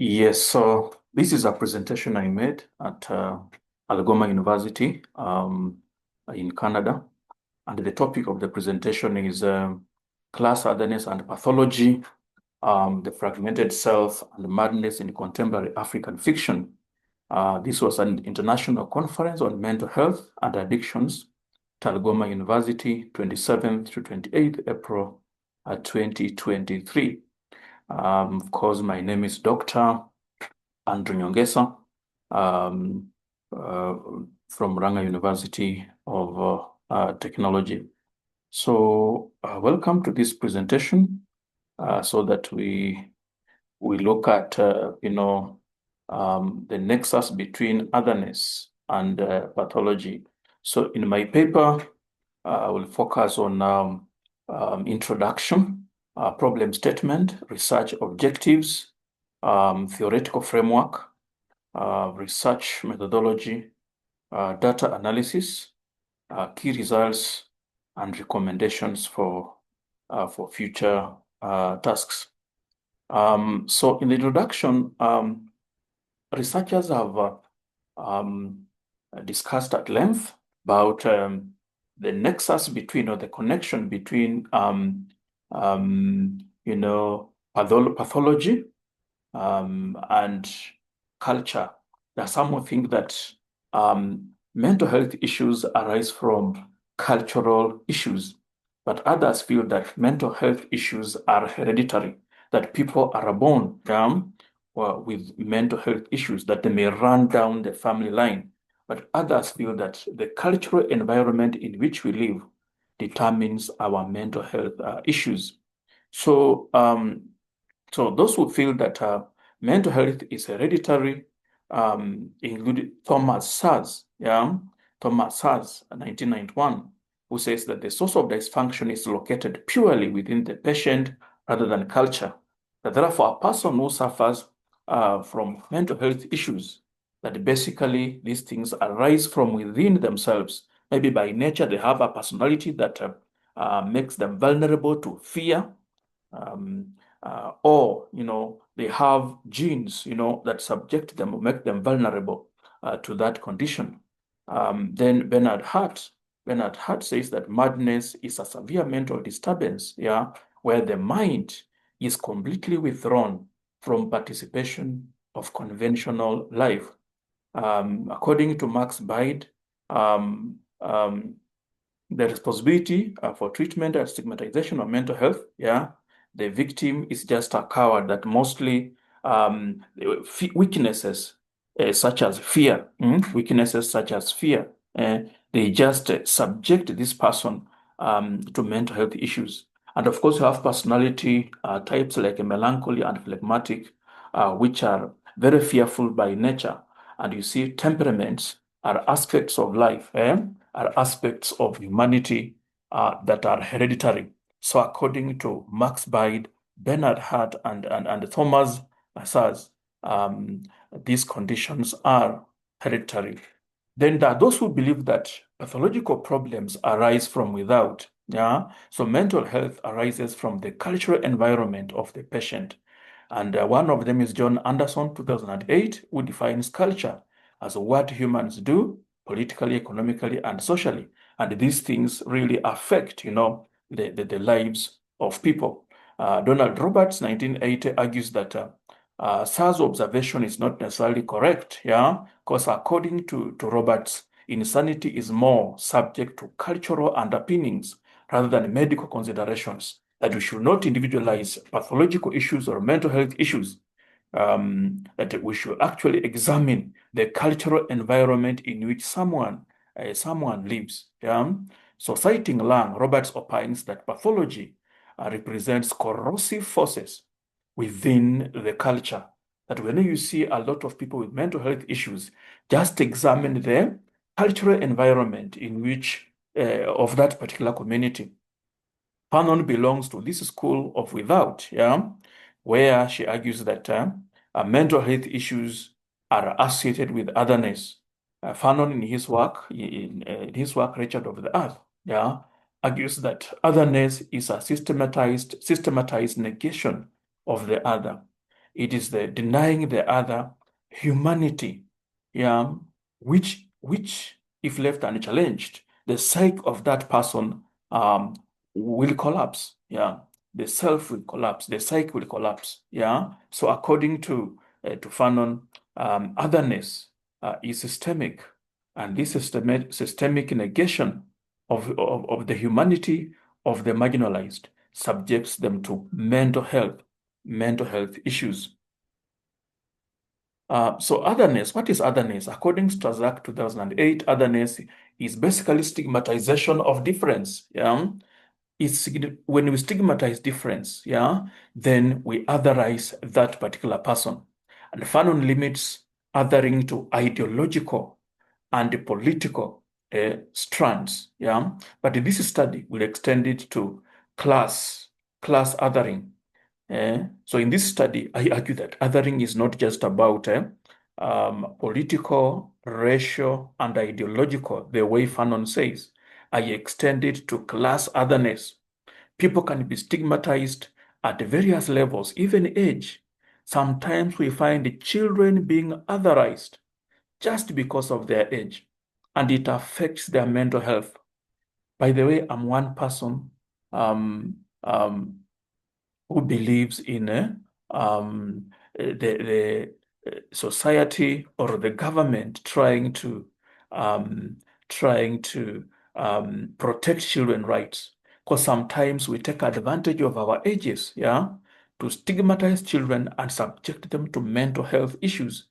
Yes, so this is a presentation I made at Algoma University in Canada. And the topic of the presentation is class otherness and pathology, the fragmented self and madness in contemporary African fiction. This was an international conference on mental health and addictions at Algoma University, 27th to 28th April 2023. Of course, my name is Dr. Andrew Nyongesa um, uh, from Ranga University of Technology. So welcome to this presentation so that we look at the nexus between otherness and pathology. So in my paper, I will focus on introduction, problem statement, research objectives, theoretical framework, research methodology, data analysis, key results, and recommendations for future tasks. So in the introduction, researchers have discussed at length about the nexus between or the connection between pathology and culture. There are some who think that mental health issues arise from cultural issues, but others feel that mental health issues are hereditary, that people are born down with mental health issues, that they may run down the family line. But others feel that the cultural environment in which we live determines our mental health issues. So, so those who feel that mental health is hereditary, including Thomas Saz, Thomas Saz, 1991, who says that the source of dysfunction is located purely within the patient rather than culture. That therefore, a person who suffers from mental health issues, that basically these things arise from within themselves. Maybe by nature they have a personality that makes them vulnerable to fear, or they have genes that subject them or make them vulnerable to that condition. Then Bernard Hart says that madness is a severe mental disturbance, where the mind is completely withdrawn from participation of conventional life. According to Max Bide, um, um, the responsibility for treatment and stigmatization of mental health, the victim is just a coward that mostly weaknesses such as fear, weaknesses such as fear, they just subject this person to mental health issues. And of course, you have personality types like melancholy and phlegmatic, which are very fearful by nature. And you see, temperaments are aspects of life, are aspects of humanity that are hereditary. So according to Max Bide, Bernard Hart, and Thomas Saz, these conditions are hereditary. Then there are those who believe that pathological problems arise from without. So mental health arises from the cultural environment of the patient. And one of them is John Anderson, 2008, who defines culture as what humans do politically, economically, and socially. And these things really affect, the lives of people. Donald Roberts, 1980, argues that SARS observation is not necessarily correct, because according to Roberts, insanity is more subject to cultural underpinnings rather than medical considerations, that we should not individualize pathological issues or mental health issues, that we should actually examine the cultural environment in which someone lives. So citing Lang, Roberts opines that pathology represents corrosive forces within the culture. That when you see a lot of people with mental health issues, just examine the cultural environment in which of that particular community. Fanon belongs to this school of without, where she argues that mental health issues are associated with otherness. Fanon, in his work, Richard of the Earth, argues that otherness is a systematized negation of the other. It is the denying the other humanity, yeah, which if left unchallenged, the psyche of that person will collapse. Yeah, the self will collapse, the psyche will collapse. Yeah. So according to Fanon, otherness is systemic, and this systemic negation of the humanity of the marginalized subjects them to mental health issues. So otherness, what is otherness? According to Strazak 2008, otherness is basically stigmatization of difference. Yeah, it's when we stigmatize difference. Yeah, then we otherize that particular person, and Fanon limits othering to ideological and political strands. Yeah, but this study will extend it to class othering. So in this study, I argue that othering is not just about political, racial, and ideological, the way Fanon says. I extend it to class otherness. People can be stigmatized at various levels, even age. Sometimes we find children being otherized just because of their age, and it affects their mental health. By the way, I'm one person um, um, who believes in the society or the government um, trying to protect children rights, because sometimes we take advantage of our ages, yeah, to stigmatize children and subject them to mental health issues.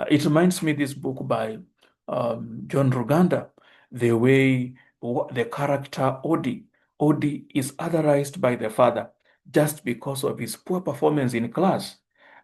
It reminds me this book by John Ruganda, the way the character Odi is otherized by the father just because of his poor performance in class.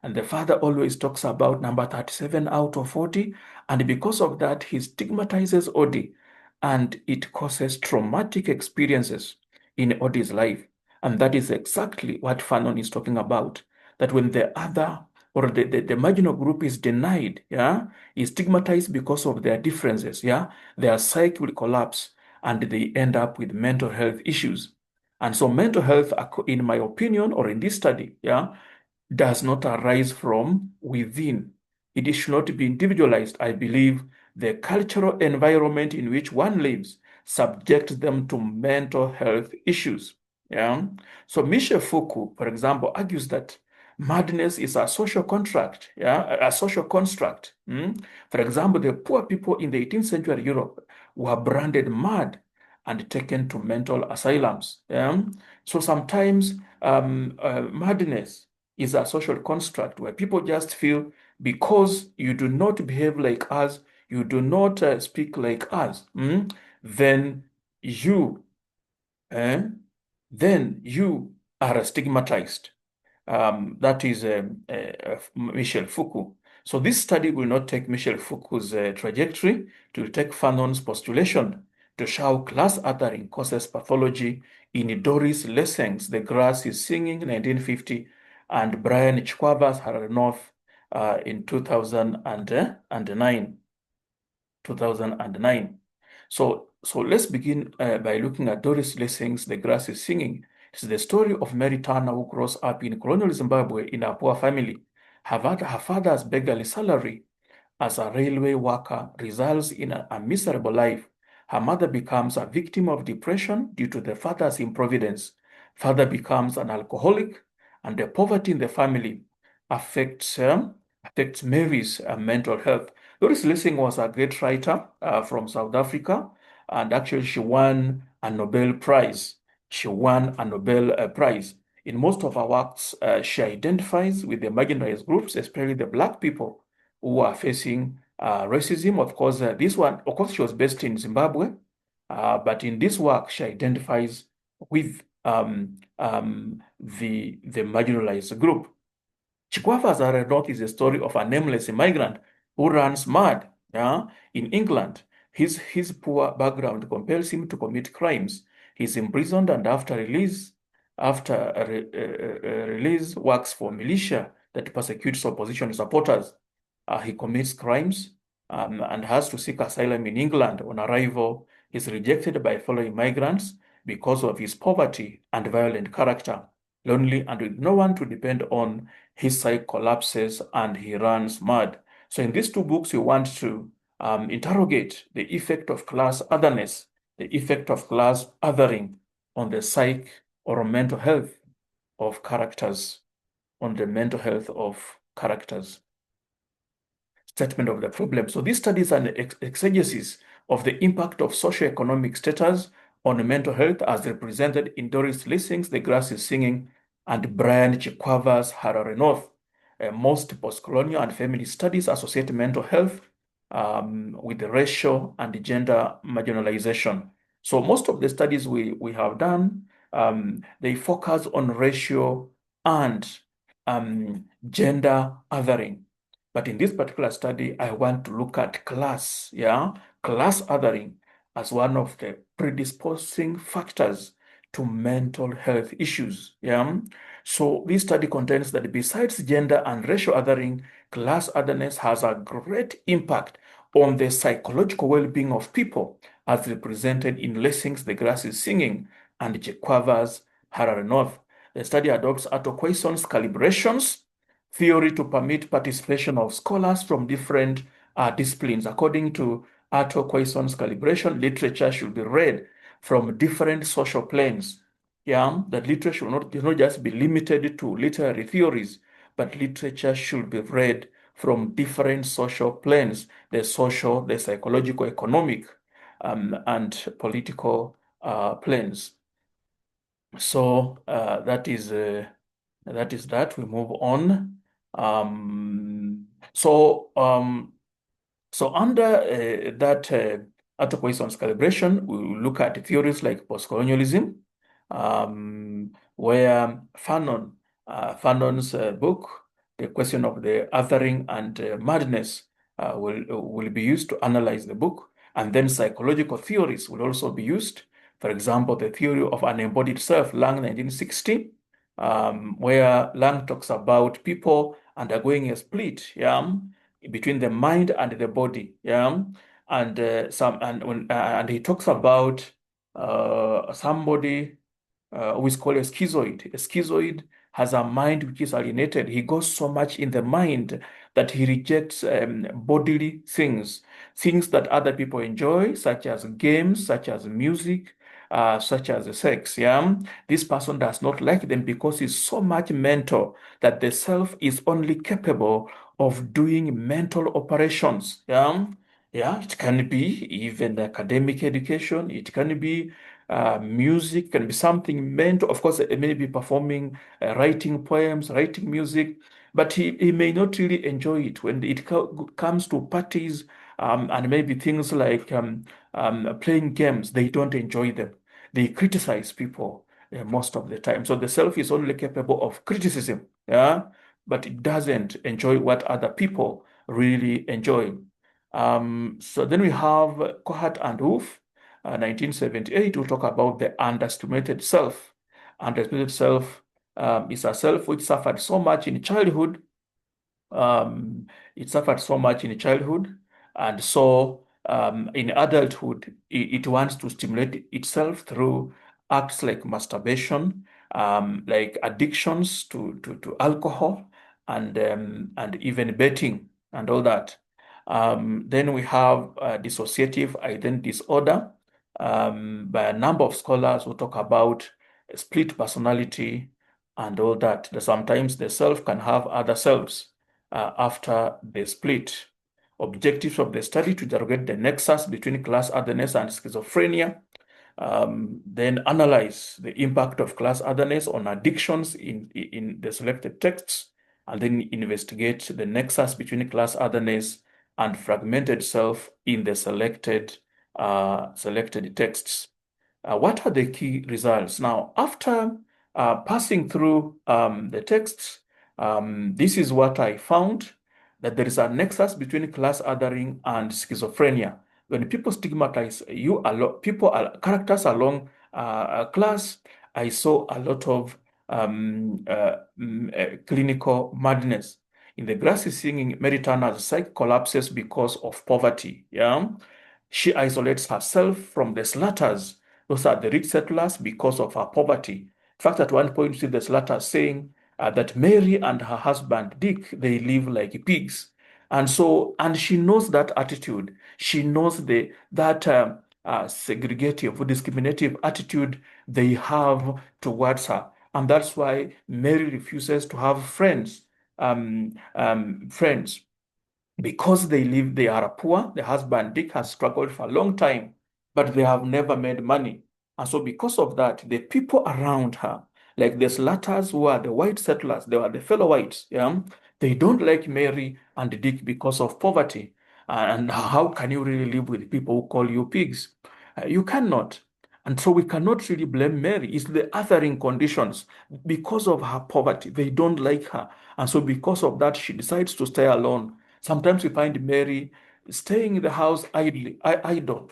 And the father always talks about number 37 out of 40. And because of that, he stigmatizes Odi. And it causes traumatic experiences in Odi's life. And that is exactly what Fanon is talking about. That when the other or the marginal group is denied, yeah, is stigmatized because of their differences, yeah, their psyche will collapse and they end up with mental health issues. And so mental health, in my opinion, or in this study, yeah, does not arise from within. It should not be individualized. I believe the cultural environment in which one lives subjects them to mental health issues. Yeah. So Michel Foucault, for example, argues that madness is a social contract, yeah, a social construct. For example, the poor people in the 18th century Europe were branded mad and taken to mental asylums. Yeah? So sometimes madness is a social construct where people just feel because you do not behave like us, you do not speak like us, then you, eh, then you are stigmatized. That is Michel Foucault. So this study will not take Michel Foucault's trajectory, to take Fanon's postulation to show class othering causes pathology in Doris Lessing's The Grass is Singing, 1950, and Brian Chikwava's Harare North in 2009. 2009. So let's begin by looking at Doris Lessing's The Grass is Singing. It's the story of Mary Turner, who grows up in colonial Zimbabwe in a poor family. Her father's beggarly salary as a railway worker results in a miserable life. Her mother becomes a victim of depression due to the father's improvidence. Father becomes an alcoholic, and the poverty in the family affects Mary's mental health. Doris Lessing was a great writer from South Africa, and actually she won a Nobel Prize. She won a Nobel Prize. In most of her works, she identifies with the marginalized groups, especially the Black people who are facing racism. Of course, she was based in Zimbabwe, but in this work, she identifies with the marginalized group. Chikwava's Harare North is a story of a nameless immigrant who runs mad, yeah, in England. His poor background compels him to commit crimes. He's imprisoned, and after release, works for militia that persecutes opposition supporters. He commits crimes and has to seek asylum in England. On arrival, he's rejected by fellow immigrants because of his poverty and violent character. lonely, and with no one to depend on, his psyche collapses and he runs mad. So in these two books, we want to interrogate the effect of class otherness, the effect of class othering on the psyche or mental health of characters, on the mental health of characters. Statement of the problem. So these studies are an exegesis of the impact of socioeconomic status on mental health as represented in Doris Lessing's The Grass is Singing and Brian Chikwava's Harare North. Most postcolonial and feminist studies associate mental health with the racial and gender marginalization. So most of the studies we have done, they focus on racial and gender othering. But in this particular study, I want to look at class, class othering as one of the predisposing factors to mental health issues, So this study contains that besides gender and racial othering, class otherness has a great impact on the psychological well-being of people, as represented in Lessing's The Grass is Singing and Chikwava's Harare North. The study adopts Arthur Quaison's calibrations theory to permit participation of scholars from different disciplines. According to Arthur Quaison's calibration, literature should be read from different social planes. That literature should not just be limited to literary theories, but literature should be read from different social planes, the social, the psychological, economic, and political planes. So that. We move on. Um, so um, so under that Arthur Poisson's calibration, we will look at theories like postcolonialism, where Fanon's book, The Question of the Othering and Madness, will be used to analyze the book. And then psychological theories will also be used. For example, the theory of an embodied self, Lang 1960, where Lang talks about people undergoing a split, between the mind and the body, and he talks about somebody who is called a schizoid. A schizoid has a mind which is alienated. He goes so much in the mind that he rejects bodily things that other people enjoy, such as games, such as music, such as sex. This person does not like them because he's so much mental that the self is only capable of doing mental operations. It can be even academic education. It can be music, can be something mental. Of course, it may be performing, writing poems, writing music, but he may not really enjoy it when it comes to parties and maybe things like playing games. They don't enjoy them. They criticize people most of the time. So the self is only capable of criticism, but it doesn't enjoy what other people really enjoy. So then we have Kohut and Wolf, 1978, who talk about the underestimated self. Underestimated self is a self which suffered so much in childhood. It suffered so much in childhood, and so in adulthood, it wants to stimulate itself through acts like masturbation, like addictions to alcohol, and even betting and all that. Then we have dissociative identity disorder by a number of scholars who talk about split personality and all that. Sometimes the self can have other selves after the split. Objectives of the study to interrogate the nexus between class otherness and schizophrenia. Then analyze the impact of class otherness on addictions in the selected texts, and then investigate the nexus between class otherness and fragmented self in the selected texts. What are the key results? Now, after passing through the texts, this is what I found, that there is a nexus between class othering and schizophrenia. When people stigmatize characters along a class, I saw a lot of clinical madness. In The Grass is Singing, Mary Turner's psyche collapses because of poverty. She isolates herself from the slatters. Those are the rich settlers because of her poverty. In fact, at one point, you see there's letters saying that Mary and her husband Dick, they live like pigs. And so, and she knows that attitude. She knows that segregative, discriminative attitude they have towards her. And that's why Mary refuses to have friends because they are poor. The husband Dick has struggled for a long time, but they have never made money. And so because of that, the people around her, like the slatters who are the white settlers, they are the fellow whites, yeah, they don't like Mary and Dick because of poverty. And how can you really live with people who call you pigs? You cannot. And so we cannot really blame Mary. It's the othering conditions. Because of her poverty, they don't like her. And so because of that, she decides to stay alone. Sometimes we find Mary staying in the house idle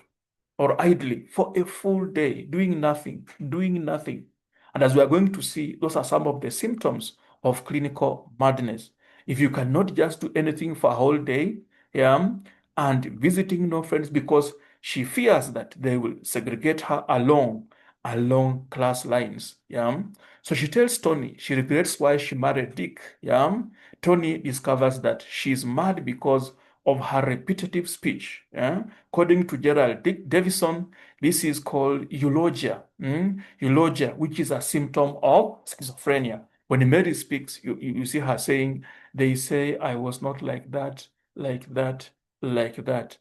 or idly for a full day, doing nothing, doing nothing. And as we are going to see, those are some of the symptoms of clinical madness. If you cannot just do anything for a whole day, yeah, and visiting no friends because she fears that they will segregate her along class lines, yeah. So she tells Tony she regrets why she married Dick, yeah. Tony discovers that she's mad because of her repetitive speech. Yeah? According to Gerald Davison, this is called eulogia. Eulogia, which is a symptom of schizophrenia. When Mary speaks, you see her saying, they say I was not like that, like that, like that,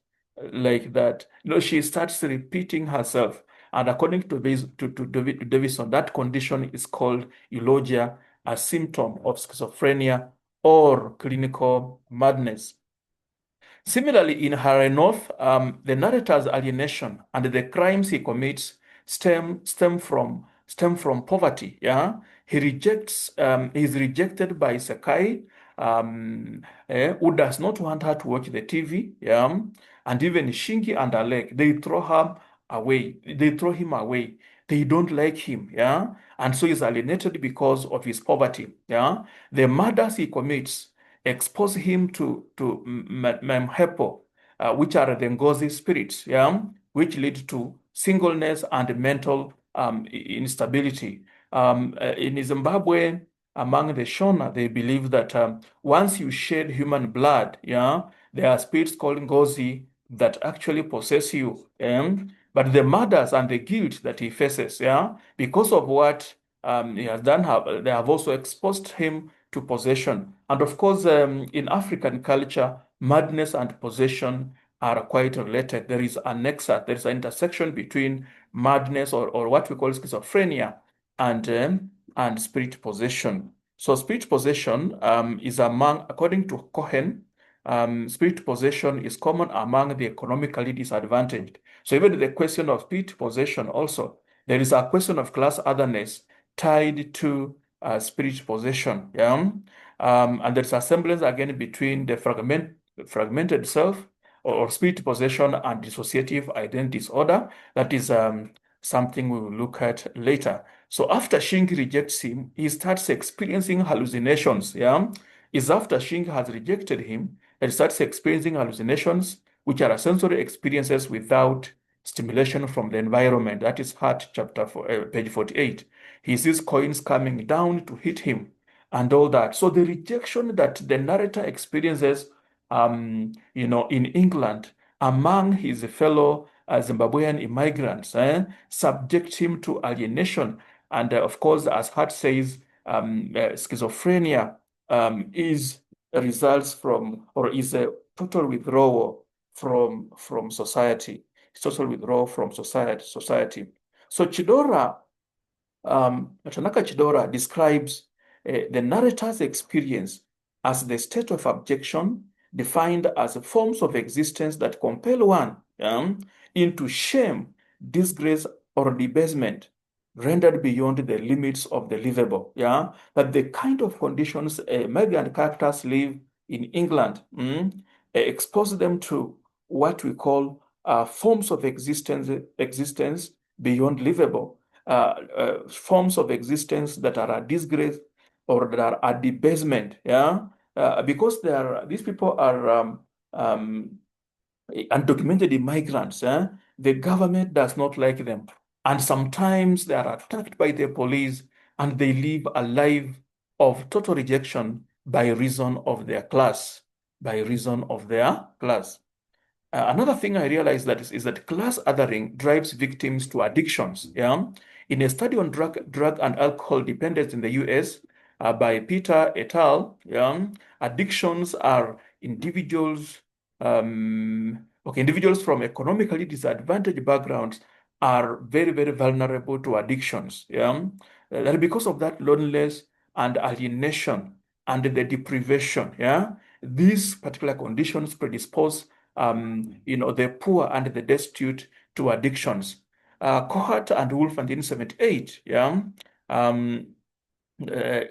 like that. She starts repeating herself. And according to Davison, that condition is called eulogia, a symptom of schizophrenia or clinical madness. Similarly, in Harare North, the narrator's alienation and the crimes he commits stem from poverty. Yeah, he's rejected by Sakai, who does not want her to watch the TV. Yeah, and even Shingi and Alec, they throw her away. They throw him away. They don't like him. Yeah, and so he's alienated because of his poverty. Yeah, the murders he commits expose him to memhepo, which are the ngozi spirits, yeah, which lead to singleness and mental instability. In Zimbabwe, among the Shona, they believe that once you shed human blood, yeah, there are spirits called ngozi that actually possess you. But the murders and the guilt that he faces, yeah, because of what he has done, they have also exposed him to possession. And of course, in African culture, madness and possession are quite related. There is a nexus, there is an intersection between madness or what we call schizophrenia and spirit possession. So spirit possession is among, according to Cohen, spirit possession is common among the economically disadvantaged. So even the question of spirit possession also, there is a question of class otherness tied to spirit possession. Yeah, and there's a semblance again between the fragmented self or spirit possession and dissociative identity disorder. That is something we will look at later. So after Shingi rejects him, he starts experiencing hallucinations. Yeah, it's after Shingi has rejected him that he starts experiencing hallucinations, which are sensory experiences without stimulation from the environment. That is Heart chapter page 48. He sees coins coming down to hit him and all that. So the rejection that the narrator experiences, in England among his fellow Zimbabwean immigrants, subject him to alienation. And of course, as Hart says, schizophrenia is results from or is a total withdrawal from society. It's total withdrawal from society. So Tanaka Chidora describes the narrator's experience as the state of abjection defined as forms of existence that compel one into shame, disgrace, or debasement rendered beyond the limits of the livable. Yeah, that the kind of conditions migrant characters live in England expose them to what we call forms of existence beyond livable, forms of existence that are a disgrace or that are a debasement. Yeah, because these people are undocumented immigrants. The government does not like them, and sometimes they are attacked by the police, and they live a life of total rejection by reason of their class, by reason of their class. Another thing I realized is that class othering drives victims to addictions. Yeah, in a study on drug and alcohol dependence in the U.S. By Peter et al., yeah, addictions are individuals from economically disadvantaged backgrounds are very, very vulnerable to addictions. Yeah, that because of that loneliness and alienation and the deprivation. Yeah, these particular conditions predispose the poor and the destitute to addictions. Cohart and Wolf, 1978, yeah, um,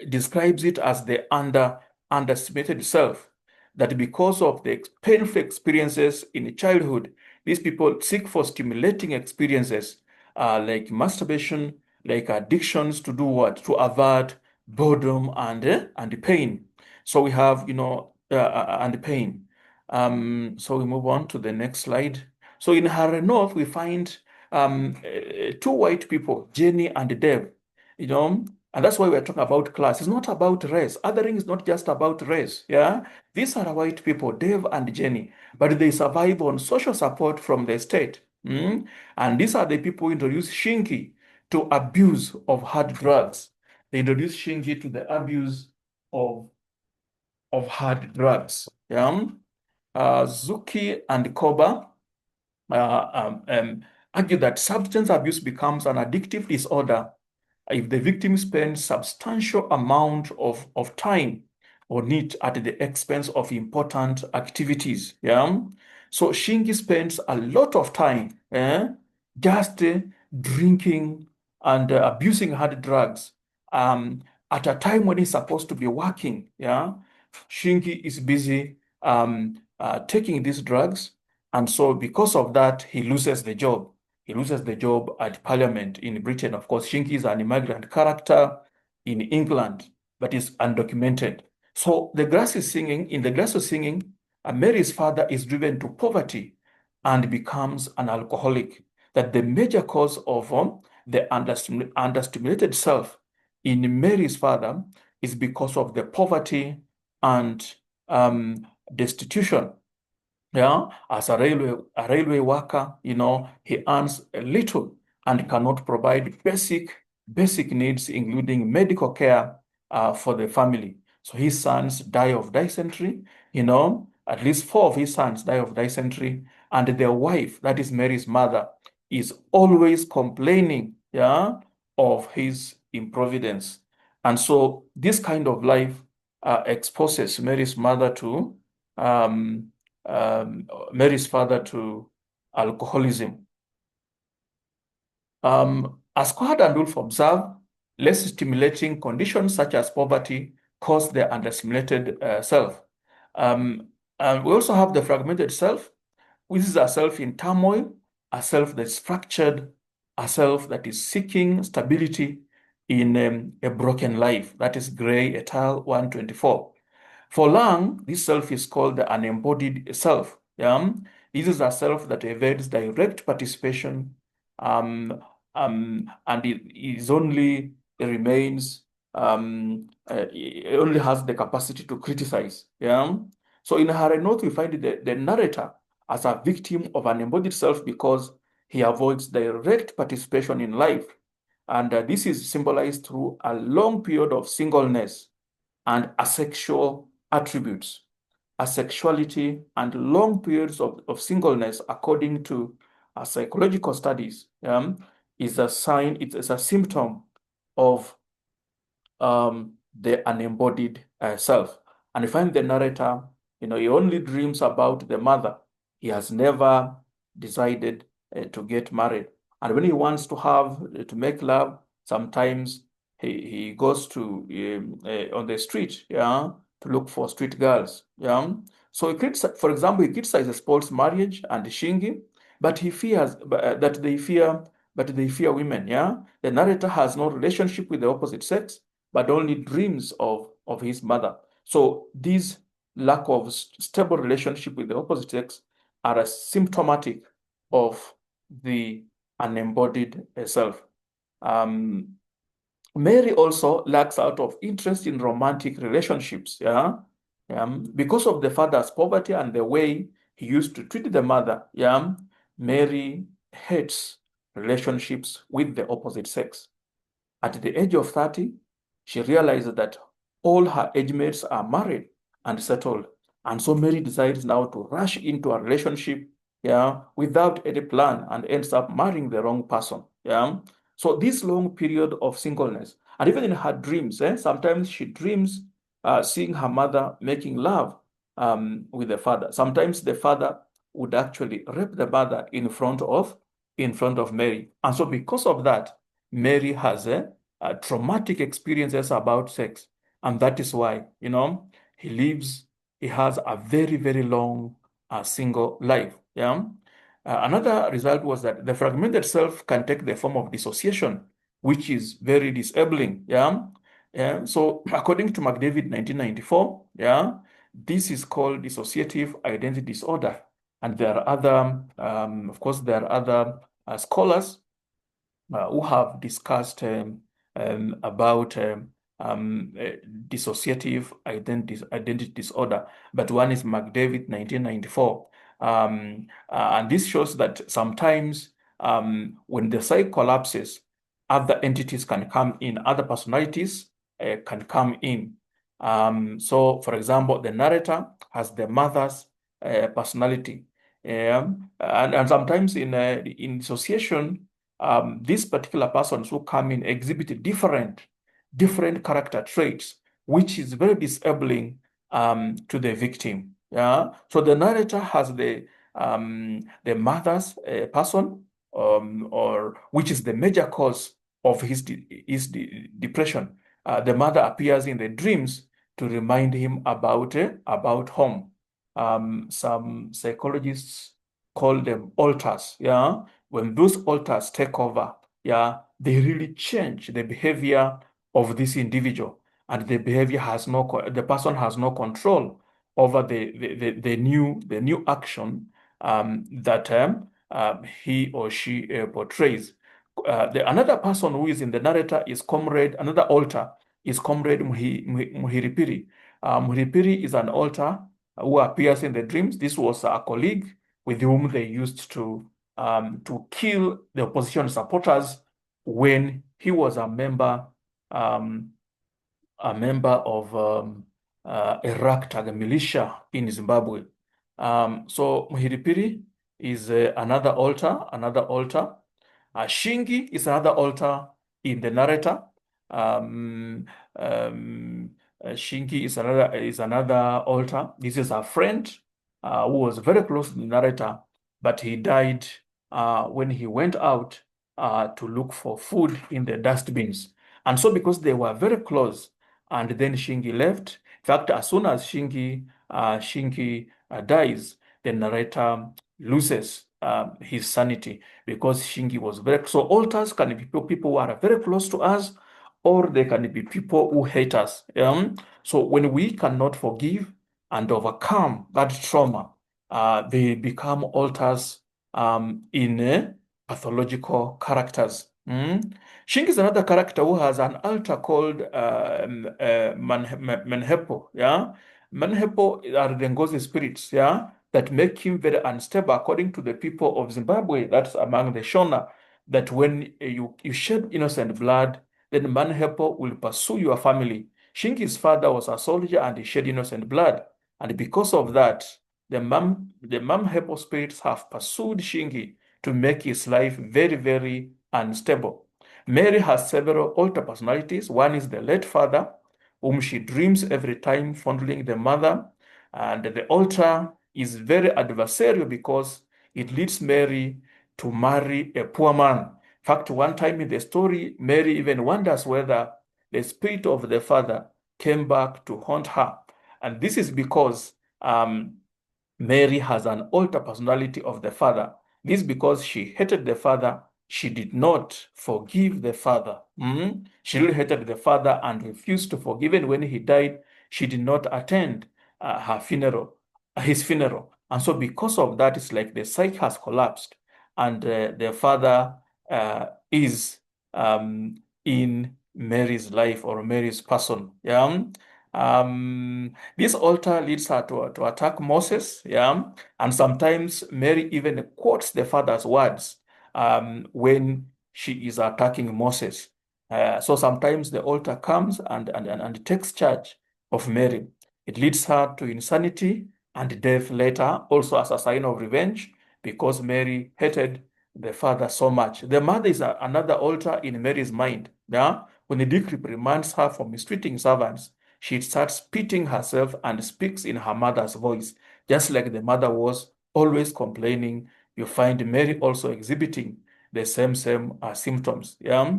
describes it as the underestimated self. That because of the painful experiences in childhood, these people seek for stimulating experiences like masturbation, like addictions to do what? To avert boredom and pain. So we have, and pain. So we move on to the next slide. So in Harare North, we find two white people, Jenny and Deb. You know, and that's why we're talking about class. It's not about race. Othering is not just about race. Yeah. These are white people, Dave and Jenny, but they survive on social support from the state. And these are the people who introduce Shinki to abuse of hard drugs. They introduce Shinki to the abuse of, hard drugs. Yeah. Zuki and Koba uh, um, um, argue that substance abuse becomes an addictive disorder if the victim spends substantial amount of time on it at the expense of important activities. Yeah. So Shingi spends a lot of time just drinking and abusing hard drugs at a time when he's supposed to be working. Yeah. Shingi is busy taking these drugs. And so because of that, he loses the job. He loses the job at Parliament in Britain. Of course, Shinki is an immigrant character in England, but is undocumented. So the grass is singing. In the grass is singing, Mary's father is driven to poverty and becomes an alcoholic. That the major cause of the understimulated self in Mary's father is because of the poverty and destitution. Yeah, as a railway worker, he earns a little and cannot provide basic needs, including medical care for the family. So his sons die of dysentery. At least four of his sons die of dysentery, and their wife, that is Mary's mother, is always complaining, yeah, of his improvidence. And so this kind of life exposes um, Mary's father to alcoholism. As Cohard and Wolf observe, less stimulating conditions such as poverty cause the understimulated self. And we also have the fragmented self, which is a self in turmoil, a self that's fractured, a self that is seeking stability in a broken life. That is Gray et al. 124. For Lang, this self is called the unembodied self. Yeah? This is a self that evades direct participation, and it is only remains it only has the capacity to criticize. Yeah. So in Harare North, we find the narrator as a victim of an embodied self because he avoids direct participation in life. And this is symbolized through a long period of singleness and asexual attributes. Asexuality and long periods of singleness, according to psychological studies, is a sign, it's a symptom of the unembodied self. And you find the narrator, he only dreams about the mother. He has never decided to get married. And when he wants to make love, sometimes he goes to on the street, yeah, to look for street girls, yeah. So for example, he criticizes Paul's marriage and Shingi, but he fears but they fear women, yeah. The narrator has no relationship with the opposite sex, but only dreams of his mother. So these lack of stable relationship with the opposite sex are a symptomatic of the unembodied self. Um, Mary also lacks out of interest in romantic relationships, yeah, because of the father's poverty and the way he used to treat the mother, yeah. Mary hates relationships with the opposite sex. At the age of 30, she realizes that all her age mates are married and settled. And so Mary decides now to rush into a relationship, yeah, without any plan and ends up marrying the wrong person. Yeah. So this long period of singleness, and even in her dreams, sometimes she dreams seeing her mother making love with the father. Sometimes the father would actually rape the mother in front of Mary. And so because of that, Mary has traumatic experiences about sex. And that is why, he has a very, very long single life. Yeah. Another result was that the fragmented self can take the form of dissociation, which is very disabling. Yeah. Yeah. So according to McDavid 1994, yeah, this is called dissociative identity disorder. And there are other, of course, there are other scholars who have discussed about dissociative identity disorder, but one is McDavid 1994. And this shows that sometimes when the psyche collapses, other entities can come in, other personalities can come in. So, for example, the narrator has the mother's personality. And sometimes in dissociation, these particular persons who come in exhibit different character traits, which is very disabling to the victim. Yeah. So the narrator has the mother's person, or which is the major cause of his depression. The mother appears in the dreams to remind him about home. Some psychologists call them altars. Yeah. When those altars take over, yeah, they really change the behavior of this individual, and the person has no control over the new action that he or she portrays. Another person who is in the narrator is another altar is Comrade Muhiripiri. Muhiripiri is an altar who appears in the dreams. This was a colleague with whom they used to kill the opposition supporters when he was um, a member of a ragtag militia in Zimbabwe. So Muhiripiri is another altar. Shingi is another altar in the narrator. Um, um, Shingi is another altar. This is a friend who was very close to the narrator, but he died when he went out to look for food in the dustbins. And so, because they were very close, and then Shingi left. In fact, as soon as Shingi dies, the narrator loses his sanity, because Shingi was very. So altars can be people who are very close to us, or they can be people who hate us. So when we cannot forgive and overcome that trauma, they become altars in pathological characters. Shing is another character who has an altar called Manhepo. Yeah, Manhepo are the Ngozi spirits. Yeah, that make him very unstable, according to the people of Zimbabwe. That's among the Shona. That when you shed innocent blood, then Manhepo will pursue your family. Shingi's father was a soldier and he shed innocent blood, and because of that, the Manhepo spirits have pursued Shingi to make his life very, very unstable. Mary has several alter personalities. One is the late father, whom she dreams every time, fondling the mother. And the altar is very adversarial because it leads Mary to marry a poor man. In fact, one time in the story, Mary even wonders whether the spirit of the father came back to haunt her. And this is because Mary has an alter personality of the father. This because she hated the father. She did not forgive the father. She really hated the father and refused to forgive. Even when he died, she did not attend his funeral. And so because of that, it's like the psyche has collapsed, and the father is in Mary's life or Mary's person. Yeah. This altar leads her to attack Moses. Yeah. And sometimes Mary even quotes the father's words when she is attacking Moses. So sometimes the altar comes and takes charge of Mary. It leads her to insanity and death later, also as a sign of revenge, because Mary hated the father so much. The mother is another altar in Mary's mind. Yeah? When the Duke reprimands her for mistreating servants, she starts spitting herself and speaks in her mother's voice, just like the mother was always complaining. You find Mary also exhibiting the same symptoms. Yeah,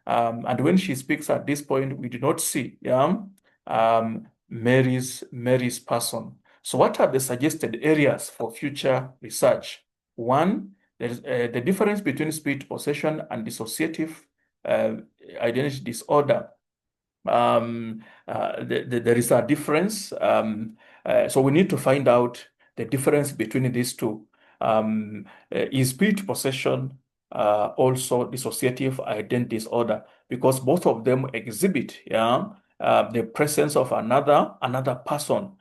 and when she speaks at this point, we do not see Mary's person. So, what are the suggested areas for future research? One, there is the difference between spirit possession and dissociative uh, identity disorder. There is a difference. So we need to find out the difference between these two. Is spirit possession also dissociative identity disorder? Because both of them exhibit, the presence of another person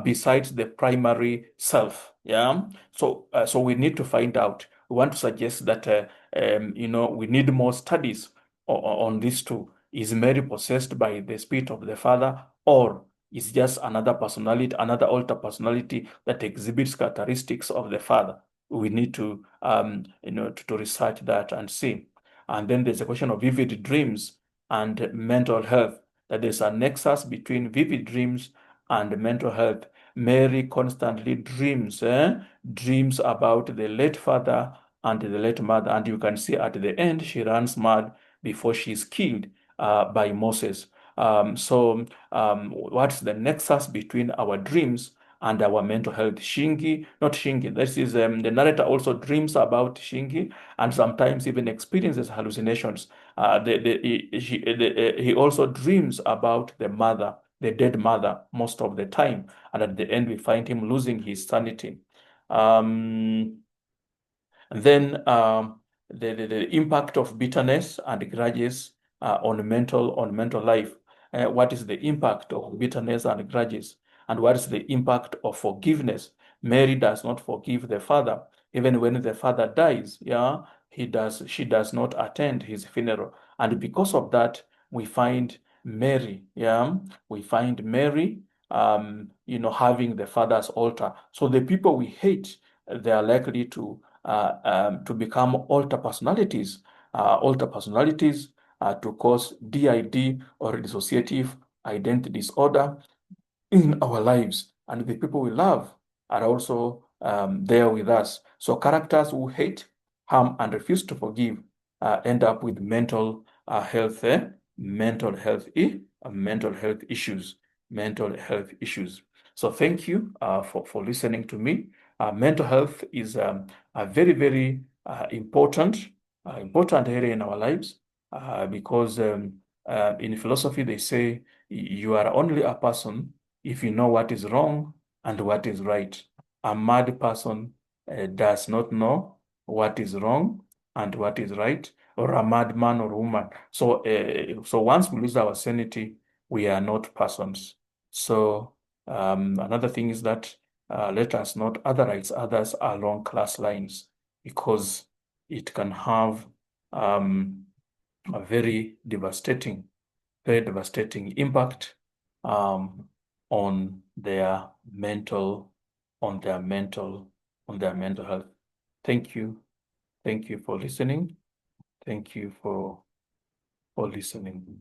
besides the primary self. Yeah. So we need to find out. We want to suggest that we need more studies on these two. Is Mary possessed by the spirit of the Father, or is just another personality, another alter personality that exhibits characteristics of the Father? We need to research that and see. And then there's a question of vivid dreams and mental health. That there's a nexus between vivid dreams and mental health. Mary constantly dreams about the late father and the late mother, and you can see at the end she runs mad before she's killed by Moses. What's the nexus between our dreams and our mental health? Shingi, not Shingi. This is the narrator also dreams about Shingi and sometimes even experiences hallucinations. He also dreams about the mother, the dead mother, most of the time. And at the end, we find him losing his sanity. Um, and then the impact of bitterness and grudges on mental life. What is the impact of bitterness and grudges? And what is the impact of forgiveness? Mary does not forgive the father. Even when the father dies, she does not attend his funeral. And because of that, we find Mary, having the father's altar. So the people we hate, they are likely to become alter personalities, to cause DID or dissociative identity disorder in our lives. And the people we love are also there with us. So characters who hate, harm, and refuse to forgive end up with mental health, mental health issues, mental health issues. So thank you for listening to me. Mental health is a very, very important area in our lives because in philosophy they say you are only a person if you know what is wrong and what is right. A mad person does not know what is wrong and what is right, or a madman or woman. So once we lose our sanity, we are not persons. So another thing is that let us not otherize others along class lines because it can have a very devastating impact um, on their mental, on their mental, on their mental health. Thank you. Thank you for listening. Thank you for listening.